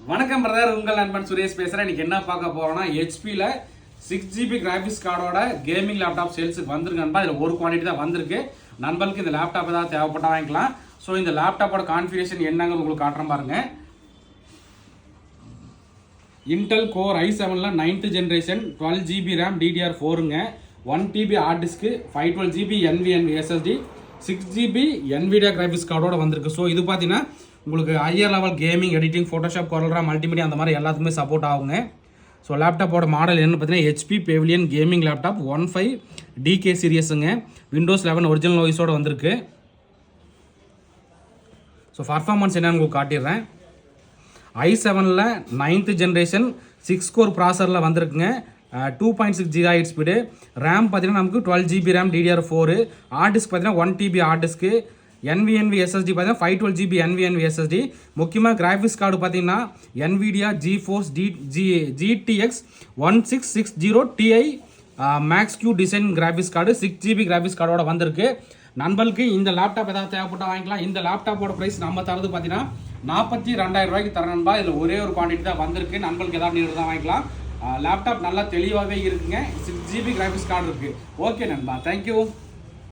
வணக்கம் பிரதர், உங்கள் நண்பன் சுரேஷ் பேசுகிறேன். இன்றைக்கி என்ன பார்க்க போகிறோன்னா, ஹெச்பியில் 6GB கிராஃபிக்ஸ் கார்டோட கேமிங் லேப்டாப் சேல்ஸுக்கு வந்திருக்கு நண்பா. இதில் ஒரு குவான்டிட்டி தான் வந்திருக்கு. நண்பர்களுக்கு இந்த லேப்டாப் ஏதாவது தேவைப்பட்டால் வாங்கிக்கலாம். ஸோ இந்த லேப்டாப்போட கான்ஃபிகரேஷன் என்னங்க உங்களுக்கு காட்டுறேன் பாருங்கள். Intel core i7 9th generation 12GB RAM DDR4ங்க, 1TB hard disk, 512GB NVMe SSD, 6GB NVIDIA graphics கார்டோட வந்திருக்கு. ஸோ இது பார்த்தீங்கன்னா உங்களுக்கு higher level gaming, editing, Photoshop, COREL, multimedia அந்த மாதிரி எல்லாத்துக்குமே சப்போர்ட் ஆகுங்க. ஸோ லேப்டாப்போட மாடல் என்னன்னு பார்த்தீங்கன்னா HP PAVILION gaming laptop 15 DK சீரியஸுங்க. Windows 11 ஒரிஜினல் ஓஎஸோட வந்திருக்கு. ஸோ பர்ஃபார்மன்ஸ் என்னன்னு உங்களுக்கு காட்டிடுறேன். i7 9th ஜென்ரேஷன் 6 கோர் ப்ராசரில் வந்திருக்குங்க. 2.6 GHz ஸ்பீடு. ரேம் பார்த்தீங்கன்னா நமக்கு 12GB RAM DDR4. Hard disk பார்த்தீங்கன்னா 1TB hard disc. NVMe SSD பார்த்தீங்கன்னா 512GB NVMe SSD. முக்கியமாக கிராஃபிக்ஸ் கார்டு பார்த்தீங்கன்னா NVIDIA GeForce GTX 1660 Ti Max Q design graphics card 6GB graphics கார்டோட வந்திருக்கு. நண்பர்களுக்கு இந்த லேப்டாப் ஏதாவது தேவைப்பட்டால் வாங்கிக்கலாம். இந்த லேப்டாப்போட ப்ரைஸ் நம்ம தரது பார்த்தீங்கன்னா 42,000 ரூபாய்க்கு தர நண்பா. இதில் ஒரே ஒரு குவான்டிட்டி தான் வந்திருக்கு. நண்பர்களுக்கு ஏதாவது நீர் தான் வாங்கிக்கலாம். லேப்டாப் நல்லா தெளிவாகவே இருக்குங்க. 6GB கிராஃபிக்ஸ் கார்டு இருக்குது. ஓகே நண்பா, தேங்க்யூ.